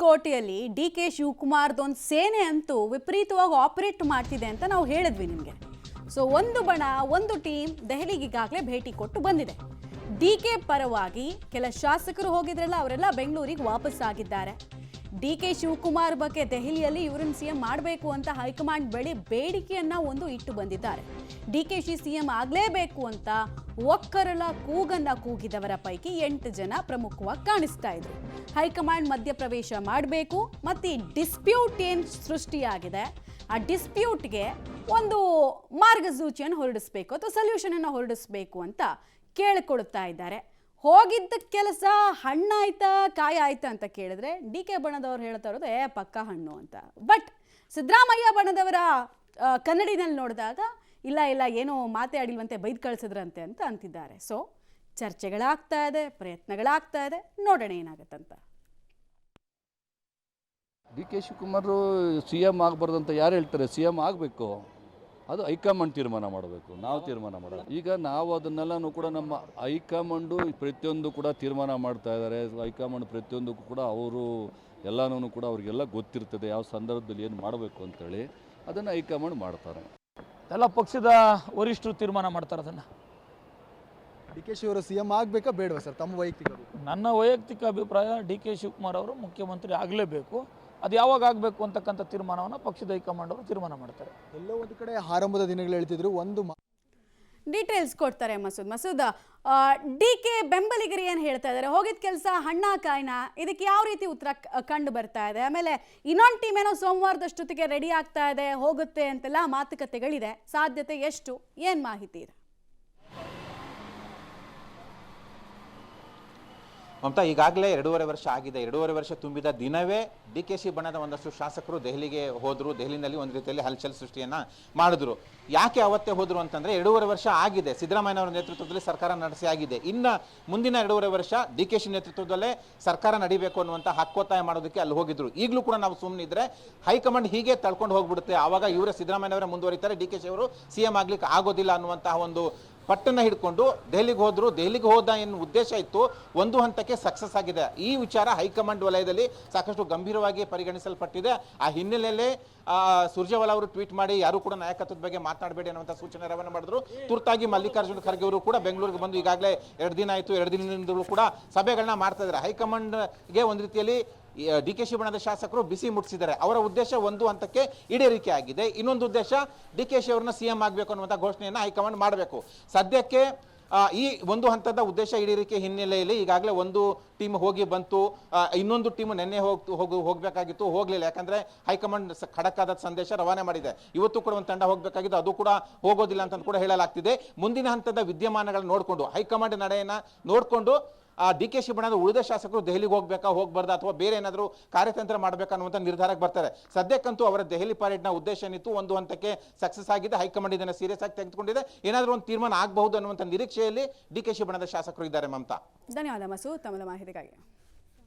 ಹೊಸಕೋಟೆಯಲ್ಲಿ D K ಶಿವಕುಮಾರ್ದೊಂದು ಸೇನೆ ಅಂತೂ ವಿಪರೀತವಾಗಿ ಆಪರೇಟ್ ಮಾಡ್ತಿದೆ ಅಂತ ನಾವು ಹೇಳಿದ್ವಿ ನಿಮಗೆ. ಸೊ ಒಂದು ಬಣ ಒಂದು ಟೀಮ್ ದೆಹಲಿಗೆ ಈಗಾಗಲೇ ಭೇಟಿ ಕೊಟ್ಟು ಬಂದಿದೆ. ಡಿ ಕೆ ಪರವಾಗಿ ಕೆಲ ಶಾಸಕರು ಹೋಗಿದ್ರಲ್ಲ, ಅವರೆಲ್ಲ ಬೆಂಗಳೂರಿಗೆ ವಾಪಸ್ ಆಗಿದ್ದಾರೆ. ಡಿ ಕೆ ಶಿವಕುಮಾರ್ ಬಗ್ಗೆ ದೆಹಲಿಯಲ್ಲಿ ಇವರನ್ನು ಸಿಎಂ ಮಾಡಬೇಕು ಅಂತ ಹೈಕಮಾಂಡ್ ಬಳಿ ಬೇಡಿಕೆಯನ್ನ ಒಂದು ಇಟ್ಟು ಬಂದಿದ್ದಾರೆ. ಡಿ ಕೆ ಶಿ ಸಿಎಂ ಆಗಲೇಬೇಕು ಅಂತ ಒಕ್ಕರಲ ಕೂಗನ್ನ ಕೂಗಿದವರ ಪೈಕಿ 8 ಜನ ಪ್ರಮುಖವಾಗಿ ಕಾಣಿಸ್ತಾ ಇದ್ರು. ಹೈಕಮಾಂಡ್ ಮಧ್ಯಪ್ರವೇಶ ಮಾಡಬೇಕು ಮತ್ತು ಈ ಡಿಸ್ಪ್ಯೂಟ್ ಏನು ಸೃಷ್ಟಿಯಾಗಿದೆ ಆ ಡಿಸ್ಪ್ಯೂಟ್ಗೆ ಒಂದು ಮಾರ್ಗಸೂಚಿಯನ್ನು ಹೊರಡಿಸಬೇಕು ಅಥವಾ ಸೊಲ್ಯೂಷನ್ ಅನ್ನು ಹೊರಡಿಸಬೇಕು ಅಂತ ಕೇಳಿಕೊಳ್ತಾ ಇದ್ದಾರೆ. ಹೋಗಿದ್ದ ಕೆಲಸ ಹಣ್ಣಾಯ್ತಾ ಕಾಯಿ ಆಯ್ತಾ ಅಂತ ಕೇಳಿದ್ರೆ ಡಿ ಕೆ ಬಣದವ್ರು ಹೇಳ್ತಾ ಇರೋದು ಪಕ್ಕ ಹಣ್ಣು ಅಂತ. ಬಟ್ ಸಿದ್ದರಾಮಯ್ಯ ಬಣದವರ ಕನ್ನಡಿನಲ್ಲಿ ನೋಡಿದಾಗ ಇಲ್ಲ ಏನೋ ಮಾತಾಡಿಲ್ವಂತೆ ಬೈದು ಕಳಿಸಿದ್ರಂತೆ ಅಂತ ಅಂತಿದ್ದಾರೆ. ಸೊ ಚರ್ಚೆಗಳಾಗ್ತಾ ಇದೆ, ಪ್ರಯತ್ನಗಳಾಗ್ತಾ ಇದೆ, ನೋಡೋಣ ಏನಾಗತ್ತಂತ. ಡಿ ಕೆ ಶಿವಕುಮಾರ್ CM ಆಗಬಾರ್ದಂತ ಯಾರು ಹೇಳ್ತಾರೆ? CM ಆಗಬೇಕು, ಅದು ಹೈಕಮಾಂಡ್ ತೀರ್ಮಾನ ಮಾಡಬೇಕು, ನಾವು ತೀರ್ಮಾನ ಮಾಡೋದು. ಈಗ ನಾವು ಅದನ್ನೆಲ್ಲನೂ ಕೂಡ ನಮ್ಮ ಹೈಕಮಾಂಡು ಪ್ರತಿಯೊಂದು ಕೂಡ ತೀರ್ಮಾನ ಮಾಡ್ತಾ ಇದ್ದಾರೆ. ಹೈಕಮಾಂಡ್ ಪ್ರತಿಯೊಂದಕ್ಕೂ ಕೂಡ ಅವರು ಎಲ್ಲನೂ ಕೂಡ ಅವ್ರಿಗೆಲ್ಲ ಗೊತ್ತಿರ್ತದೆ ಯಾವ ಸಂದರ್ಭದಲ್ಲಿ ಏನು ಮಾಡಬೇಕು ಅಂತೇಳಿ, ಅದನ್ನು ಹೈಕಮಾಂಡ್ ಮಾಡ್ತಾರೆ. ಎಲ್ಲ ಪಕ್ಷದ ವರಿಷ್ಠರು ತೀರ್ಮಾನ ಮಾಡ್ತಾರೆ. ಅದನ್ನು ಡಿ ಕೆ ಶಿವರು CM ಆಗಬೇಕಾ ಬೇಡವಾ ಸರ್? ತಮ್ಮ ವೈಯಕ್ತಿಕ ನನ್ನ ವೈಯಕ್ತಿಕ ಅಭಿಪ್ರಾಯ ಡಿ ಕೆ ಶಿವಕುಮಾರ್ ಅವರು ಮುಖ್ಯಮಂತ್ರಿ ಆಗಲೇಬೇಕು. ಅದು ಯಾವಾಗ ಆಗಬೇಕು ಅಂತಕ್ಕಂಥ ತೀರ್ಮಾನವನ್ನು ಪಕ್ಷದ ಹೈಕಮಾಂಡ್ ಅವರು ತೀರ್ಮಾನ ಮಾಡ್ತಾರೆ. ಎಲ್ಲೋ ಒಂದು ಕಡೆ ಆರಂಭದ ದಿನಗಳು ಹೇಳ್ತಿದ್ರು, ಒಂದು ಡೀಟೇಲ್ಸ್ ಕೊಡ್ತಾರೆ ಮಸೂದ್. ಡಿ ಕೆ ಬೆಂಬಲಿಗರು ಏನು ಹೇಳ್ತಾ ಇದ್ದಾರೆ? ಹೋಗಿದ ಕೆಲಸ ಹಣ್ಣ ಕಾಯಿನ, ಇದಕ್ಕೆ ಯಾವ ರೀತಿ ಉತ್ತರ ಕಂಡು ಬರ್ತಾ ಇದೆ? ಆಮೇಲೆ ಇನ್ನೊಂದು ಟೀಮ್ ಏನೋ ಸೋಮವಾರದಷ್ಟೊತ್ತಿಗೆ ರೆಡಿ ಆಗ್ತಾ ಇದೆ, ಹೋಗುತ್ತೆ ಅಂತೆಲ್ಲ ಮಾತುಕತೆಗಳಿದೆ. ಸಾಧ್ಯತೆ ಎಷ್ಟು? ಏನು ಮಾಹಿತಿ ಇದೆ? ಮಮತಾ, ಈಗಾಗಲೇ 2.5 ವರ್ಷ ಆಗಿದೆ. 2.5 ವರ್ಷ ತುಂಬಿದ ದಿನವೇ ಡಿ ಕೆ ಶಿ ಬಣದ ಒಂದಷ್ಟು ಶಾಸಕರು ದೆಹಲಿಗೆ ಹೋದರು. ದೆಹಲಿನಲ್ಲಿ ಒಂದು ರೀತಿಯಲ್ಲಿ ಹಲ್ಚಲ್ ಸೃಷ್ಟಿಯನ್ನು ಮಾಡಿದ್ರು. ಯಾಕೆ ಅವತ್ತೇ ಹೋದರು ಅಂತಂದರೆ 2.5 ವರ್ಷ ಆಗಿದೆ. ಸಿದ್ದರಾಮಯ್ಯನವರ ನೇತೃತ್ವದಲ್ಲಿ ಸರ್ಕಾರ ನಡೆಸಿ ಆಗಿದೆ. ಇನ್ನು ಮುಂದಿನ 2.5 ವರ್ಷ ಡಿ ಕೆ ಶಿ ನೇತೃತ್ವದಲ್ಲೇ ಸರ್ಕಾರ ನಡಿಬೇಕು ಅನ್ನುವಂಥ ಹಕ್ಕೊತ್ತಾಯ ಮಾಡೋದಕ್ಕೆ ಅಲ್ಲಿ ಹೋಗಿದ್ರು. ಈಗಲೂ ಕೂಡ ನಾವು ಸುಮ್ಮನಿದ್ರೆ ಹೈಕಮಾಂಡ್ ಹೀಗೆ ತಳ್ಕೊಂಡು ಹೋಗ್ಬಿಡುತ್ತೆ. ಆವಾಗ ಇವರೇ ಸಿದ್ದರಾಮಯ್ಯನವರೇ ಮುಂದುವರಿತಾರೆ, ಡಿ ಕೆ ಶಿ ಅವರು CM ಆಗಲಿಕ್ಕೆ ಆಗೋದಿಲ್ಲ ಅನ್ನುವಂತಹ ಒಂದು ಪಟ್ಟನ್ನು ಹಿಡ್ಕೊಂಡು ದೆಹಲಿಗೆ ಹೋದರು. ದೆಹಲಿಗೆ ಹೋದ ಏನು ಉದ್ದೇಶ ಇತ್ತು, ಒಂದು ಹಂತಕ್ಕೆ ಸಕ್ಸಸ್ ಆಗಿದೆ. ಈ ವಿಚಾರ ಹೈಕಮಾಂಡ್ ವಲಯದಲ್ಲಿ ಸಾಕಷ್ಟು ಗಂಭೀರವಾಗಿ ಪರಿಗಣಿಸಲ್ಪಟ್ಟಿದೆ. ಆ ಹಿನ್ನೆಲೆಯಲ್ಲೇ ಸುರ್ಜೇವಾಲಾ ಅವರು ಟ್ವೀಟ್ ಮಾಡಿ ಯಾರು ಕೂಡ ನಾಯಕತ್ವದ ಬಗ್ಗೆ ಮಾತನಾಡಬೇಡಿ ಅನ್ನುವಂಥ ಸೂಚನೆ ರವಾನೆ ಮಾಡಿದ್ರು. ತುರ್ತಾಗಿ ಮಲ್ಲಿಕಾರ್ಜುನ ಖರ್ಗೆ ಅವರು ಕೂಡ ಬೆಂಗಳೂರಿಗೆ ಬಂದು ಈಗಾಗಲೇ 2 ದಿನ ಆಯಿತು. 2 ದಿನದಿಂದಲೂ ಕೂಡ ಸಭೆಗಳನ್ನ ಮಾಡ್ತಾ ಇದ್ದಾರೆ. ಹೈಕಮಾಂಡ್ಗೆ ಒಂದು ರೀತಿಯಲ್ಲಿ ಡಿ ಕೆ ಶಿ ಬಣದ ಶಾಸಕರು ಬಿಸಿ ಮುಟ್ಟಿಸಿದ್ದಾರೆ. ಅವರ ಉದ್ದೇಶ ಒಂದು ಹಂತಕ್ಕೆ ಈಡೇರಿಕೆ ಆಗಿದೆ. ಇನ್ನೊಂದು ಉದ್ದೇಶ ಡಿ ಕೆ ಶಿ ಅವರನ್ನ CM ಆಗಬೇಕು ಅನ್ನುವಂಥ ಘೋಷಣೆಯನ್ನು ಹೈಕಮಾಂಡ್ ಮಾಡಬೇಕು. ಸದ್ಯಕ್ಕೆ ಈ ಒಂದು ಹಂತದ ಉದ್ದೇಶ ಈಡೇರಿಕೆ ಹಿನ್ನೆಲೆಯಲ್ಲಿ ಈಗಾಗಲೇ ಒಂದು ಟೀಮ್ ಹೋಗಿ ಬಂತು. ಇನ್ನೊಂದು ಟೀಮ್ ನೆನ್ನೆ ಹೋಗಬೇಕಾಗಿತ್ತು, ಹೋಗಲಿಲ್ಲ. ಯಾಕಂದರೆ ಹೈಕಮಾಂಡ್ ಖಡಕ್ ಆದ ಸಂದೇಶ ರವಾನೆ ಮಾಡಿದೆ. ಇವತ್ತು ಕೂಡ ಒಂದು ತಂಡ ಹೋಗಬೇಕಾಗಿತ್ತು, ಅದು ಕೂಡ ಹೋಗೋದಿಲ್ಲ ಅಂತ ಕೂಡ ಹೇಳಲಾಗ್ತಿದೆ. ಮುಂದಿನ ಹಂತದ ವಿದ್ಯಮಾನಗಳನ್ನ ನೋಡಿಕೊಂಡು, ಹೈಕಮಾಂಡ್ ನಡೆಯನ್ನು ನೋಡಿಕೊಂಡು ಡಿ ಕೆ ಶಿ ಬಣದ ಉಳಿದ ಶಾಸಕರು ದೆಹಲಿಗೆ ಹೋಗಬಾರ್ದಾ ಅಥವಾ ಬೇರೆ ಏನಾದರೂ ಕಾರ್ಯತಂತ್ರ ಮಾಡಬೇಕಾ ಅನ್ನುವಂಥ ನಿರ್ಧಾರಕ್ಕೆ ಬರ್ತಾರೆ. ಸದ್ಯಕ್ಕಂತೂ ಅವರ ದೆಹಲಿ ಪರೇಡ್ನ ಉದ್ದೇಶ ಏನಿತ್ತು ಒಂದು ಹಂತಕ್ಕೆ ಸಕ್ಸಸ್ ಆಗಿದೆ. ಹೈಕಮಾಂಡ್ ಇದನ್ನು ಸೀರಿಯಸ್ ಆಗಿ ತೆಗೆದುಕೊಂಡಿದೆ. ಏನಾದರೂ ಒಂದು ತೀರ್ಮಾನ ಆಗಬಹುದು ಅನ್ನುವಂಥ ನಿರೀಕ್ಷೆಯಲ್ಲಿ ಡಿ ಕೆ ಶಿ ಬಣದ ಶಾಸಕರು ಇದ್ದಾರೆ. ಮಮತಾ, ಧನ್ಯವಾದ ಮಸೂದ್ ತಮ್ಮ ಮಾಹಿತಿಗಾಗಿ.